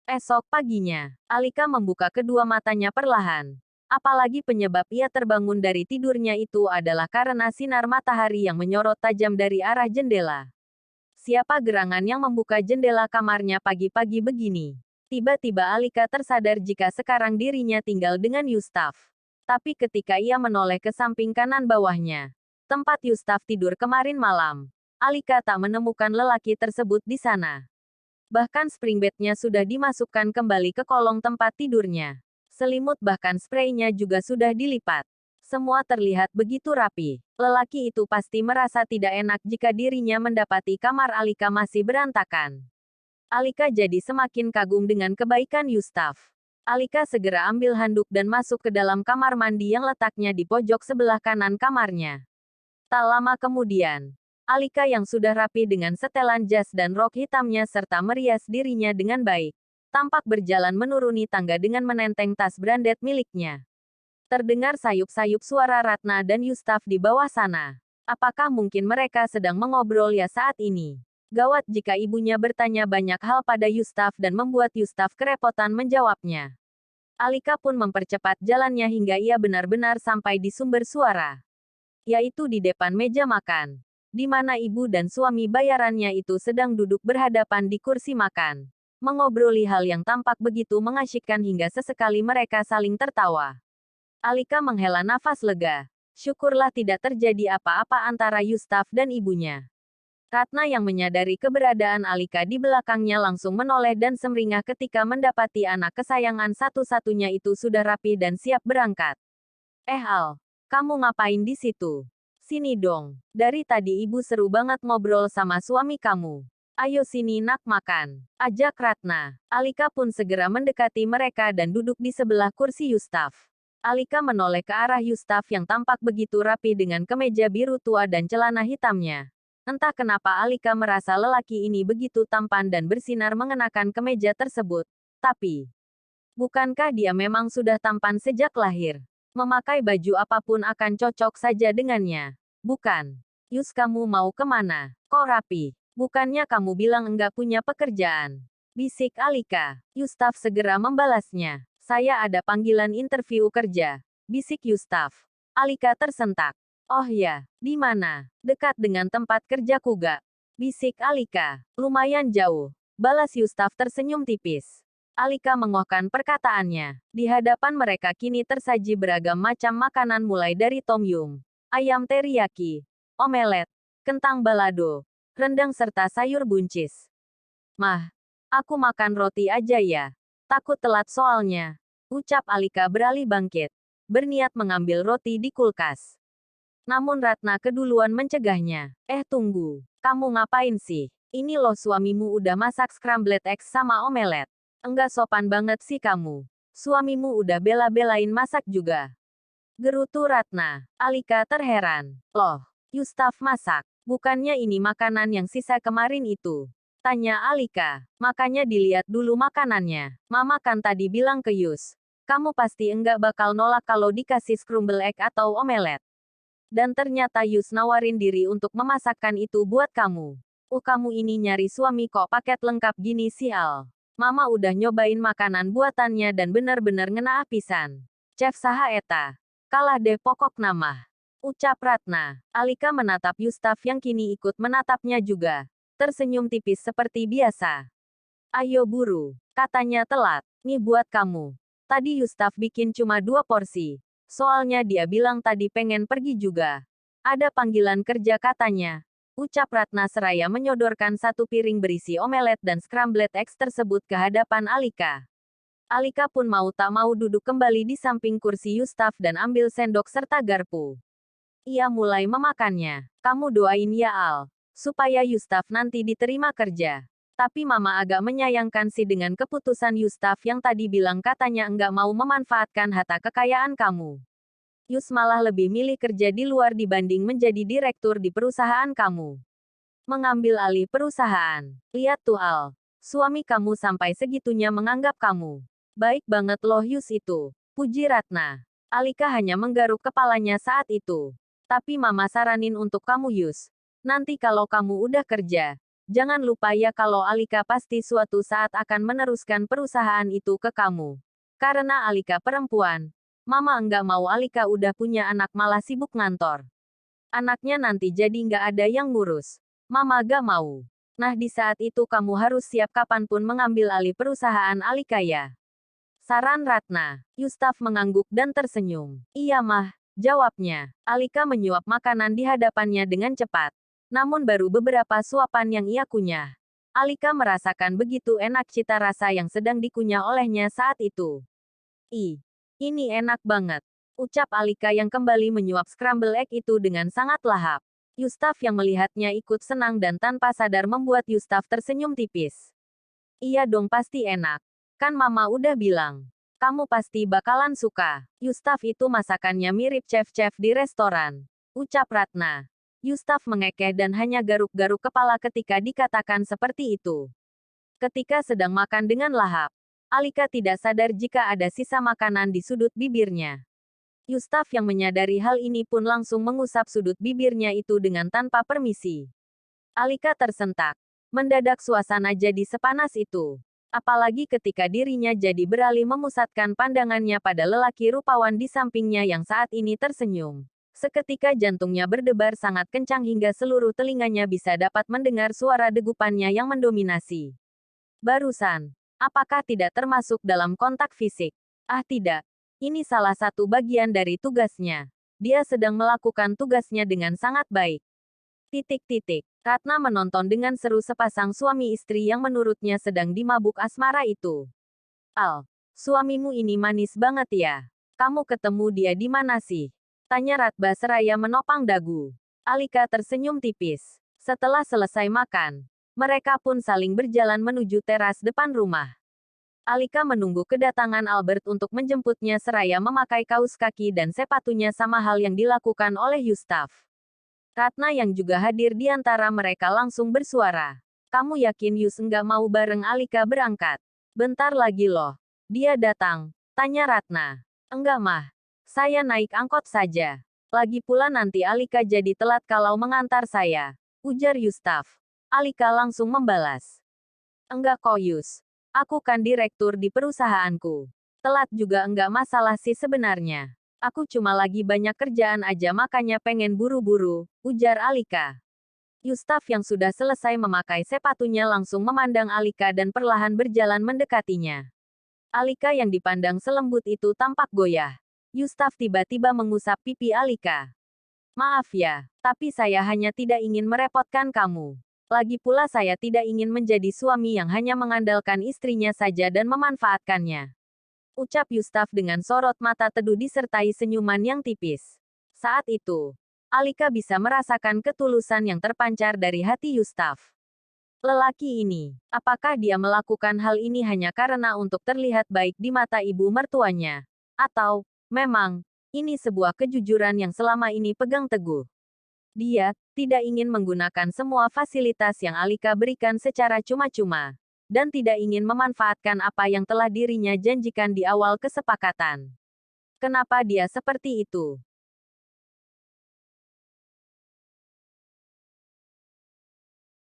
Esok paginya, Alika membuka kedua matanya perlahan. Apalagi penyebab ia terbangun dari tidurnya itu adalah karena sinar matahari yang menyorot tajam dari arah jendela. Siapa gerangan yang membuka jendela kamarnya pagi-pagi begini? Tiba-tiba Alika tersadar jika sekarang dirinya tinggal dengan Yustaf. Tapi ketika ia menoleh ke samping kanan bawahnya, tempat Yustaf tidur kemarin malam, Alika tak menemukan lelaki tersebut di sana. Bahkan spring bed-nya sudah dimasukkan kembali ke kolong tempat tidurnya. Selimut bahkan spraynya juga sudah dilipat. Semua terlihat begitu rapi. Lelaki itu pasti merasa tidak enak jika dirinya mendapati kamar Alika masih berantakan. Alika jadi semakin kagum dengan kebaikan Yustaf. Alika segera ambil handuk dan masuk ke dalam kamar mandi yang letaknya di pojok sebelah kanan kamarnya. Tak lama kemudian, Alika yang sudah rapi dengan setelan jas dan rok hitamnya serta merias dirinya dengan baik, tampak berjalan menuruni tangga dengan menenteng tas branded miliknya. Terdengar sayup-sayup suara Ratna dan Yustaf di bawah sana. Apakah mungkin mereka sedang mengobrol ya saat ini? Gawat jika ibunya bertanya banyak hal pada Yustaf dan membuat Yustaf kerepotan menjawabnya. Alika pun mempercepat jalannya hingga ia benar-benar sampai di sumber suara. Yaitu di depan meja makan. Di mana ibu dan suami bayarannya itu sedang duduk berhadapan di kursi makan. Mengobroli hal yang tampak begitu mengasyikkan hingga sesekali mereka saling tertawa. Alika menghela nafas lega. Syukurlah tidak terjadi apa-apa antara Yustaf dan ibunya. Ratna yang menyadari keberadaan Alika di belakangnya langsung menoleh dan semringah ketika mendapati anak kesayangan satu-satunya itu sudah rapi dan siap berangkat. Al, kamu ngapain di situ? Sini dong. Dari tadi ibu seru banget ngobrol sama suami kamu. Ayo sini nak makan. Ajak Ratna. Alika pun segera mendekati mereka dan duduk di sebelah kursi Yustaf. Alika menoleh ke arah Yustaf yang tampak begitu rapi dengan kemeja biru tua dan celana hitamnya. Entah kenapa Alika merasa lelaki ini begitu tampan dan bersinar mengenakan kemeja tersebut. Tapi, bukankah dia memang sudah tampan sejak lahir? Memakai baju apapun akan cocok saja dengannya. Bukan. Yus, kamu mau kemana? Kok rapi? Bukannya kamu bilang enggak punya pekerjaan? Bisik Alika. Yustaf segera membalasnya. Saya ada panggilan interview kerja. Bisik Yustaf. Alika tersentak. Oh ya, di mana? Dekat dengan tempat kerjaku gak? Bisik Alika. Lumayan jauh. Balas Yustaf tersenyum tipis. Alika mengohkan perkataannya. Di hadapan mereka kini tersaji beragam macam makanan mulai dari tom yum, ayam teriyaki, omelet, kentang balado, rendang serta sayur buncis. Mah, aku makan roti aja ya. Takut telat soalnya. Ucap Alika beralih bangkit. Berniat mengambil roti di kulkas. Namun Ratna keduluan mencegahnya. Tunggu. Kamu ngapain sih? Ini loh suamimu udah masak scrambled eggs sama omelet. Enggak sopan banget sih kamu. Suamimu udah bela-belain masak juga. Gerutu Ratna. Alika terheran. Loh, Yustaf masak. Bukannya ini makanan yang sisa kemarin itu? Tanya Alika. Makanya dilihat dulu makanannya. Mama kan tadi bilang ke Yus. Kamu pasti enggak bakal nolak kalau dikasih scrambled egg atau omelet. Dan ternyata Yus nawarin diri untuk memasakkan itu buat kamu. Kamu ini nyari suami kok paket lengkap gini sih Al. Mama udah nyobain makanan buatannya dan bener-bener ngena apisan. Chef saha eta. Kalah deh pokok nama. Ucap Ratna. Alika menatap Yustaf yang kini ikut menatapnya juga. Tersenyum tipis seperti biasa. Ayo buru. Katanya telat. Nih buat kamu. Tadi Yustaf bikin cuma 2 porsi. Soalnya dia bilang tadi pengen pergi juga. Ada panggilan kerja katanya. Ucap Ratna seraya menyodorkan 1 piring berisi omelet dan scrambled eggs tersebut ke hadapan Alika. Alika pun mau tak mau duduk kembali di samping kursi Yustaf dan ambil sendok serta garpu. Ia mulai memakannya. Kamu doain ya Al, supaya Yustaf nanti diterima kerja. Tapi Mama agak menyayangkan sih dengan keputusan Yustaf yang tadi bilang katanya enggak mau memanfaatkan harta kekayaan kamu. Yus malah lebih milih kerja di luar dibanding menjadi direktur di perusahaan kamu. Mengambil alih perusahaan. Lihat tuh Al, suami kamu sampai segitunya menganggap kamu. Baik banget loh Yus itu. Puji Ratna. Alika hanya menggaruk kepalanya saat itu. Tapi Mama saranin untuk kamu Yus. Nanti kalau kamu udah kerja, Jangan lupa ya kalau Alika pasti suatu saat akan meneruskan perusahaan itu ke kamu. Karena Alika perempuan, Mama enggak mau Alika udah punya anak malah sibuk ngantor. Anaknya nanti jadi nggak ada yang ngurus. Mama gak mau. Nah di saat itu kamu harus siap kapanpun mengambil alih perusahaan Alika ya. Saran Ratna. Yustaf mengangguk dan tersenyum. Iya mah, jawabnya. Alika menyuap makanan di hadapannya dengan cepat. Namun baru beberapa suapan yang ia kunyah. Alika merasakan begitu enak cita rasa yang sedang dikunyah olehnya saat itu. Ini enak banget. Ucap Alika yang kembali menyuap scramble egg itu dengan sangat lahap. Yustaf yang melihatnya ikut senang dan tanpa sadar membuat Yustaf tersenyum tipis. Iya dong pasti enak. Kan Mama udah bilang. Kamu pasti bakalan suka. Yustaf itu masakannya mirip chef-chef di restoran. Ucap Ratna. Yustaf mengekeh dan hanya garuk-garuk kepala ketika dikatakan seperti itu. Ketika sedang makan dengan lahap, Alika tidak sadar jika ada sisa makanan di sudut bibirnya. Yustaf yang menyadari hal ini pun langsung mengusap sudut bibirnya itu dengan tanpa permisi. Alika tersentak. Mendadak suasana jadi sepanas itu. Apalagi ketika dirinya jadi beralih memusatkan pandangannya pada lelaki rupawan di sampingnya yang saat ini tersenyum. Seketika jantungnya berdebar sangat kencang hingga seluruh telinganya bisa dapat mendengar suara degupannya yang mendominasi. Barusan, apakah tidak termasuk dalam kontak fisik? Ah tidak, ini salah satu bagian dari tugasnya. Dia sedang melakukan tugasnya dengan sangat baik. Ratna menonton dengan seru sepasang suami istri yang menurutnya sedang dimabuk asmara itu. Al, suamimu ini manis banget ya. Kamu ketemu dia di mana sih? Tanya Ratba seraya menopang dagu. Alika tersenyum tipis. Setelah selesai makan, mereka pun saling berjalan menuju teras depan rumah. Alika menunggu kedatangan Albert untuk menjemputnya seraya memakai kaus kaki dan sepatunya sama hal yang dilakukan oleh Yustaf. Ratna yang juga hadir di antara mereka langsung bersuara. Kamu yakin Yus enggak mau bareng Alika berangkat? Bentar lagi loh. Dia datang. Tanya Ratna. Enggak mah. Saya naik angkot saja. Lagi pula nanti Alika jadi telat kalau mengantar saya. Ujar Yustaf. Alika langsung membalas. Enggak kok Yus. Aku kan direktur di perusahaanku. Telat juga enggak masalah sih sebenarnya. Aku cuma lagi banyak kerjaan aja makanya pengen buru-buru, ujar Alika. Yustaf yang sudah selesai memakai sepatunya langsung memandang Alika dan perlahan berjalan mendekatinya. Alika yang dipandang selembut itu tampak goyah. Yustaf tiba-tiba mengusap pipi Alika. Maaf ya, tapi saya hanya tidak ingin merepotkan kamu. Lagi pula saya tidak ingin menjadi suami yang hanya mengandalkan istrinya saja dan memanfaatkannya. Ucap Yustaf dengan sorot mata teduh disertai senyuman yang tipis. Saat itu, Alika bisa merasakan ketulusan yang terpancar dari hati Yustaf. Lelaki ini, apakah dia melakukan hal ini hanya karena untuk terlihat baik di mata ibu mertuanya? Atau, memang, ini sebuah kejujuran yang selama ini pegang teguh. Dia tidak ingin menggunakan semua fasilitas yang Alika berikan secara cuma-cuma, dan tidak ingin memanfaatkan apa yang telah dirinya janjikan di awal kesepakatan. Kenapa dia seperti itu?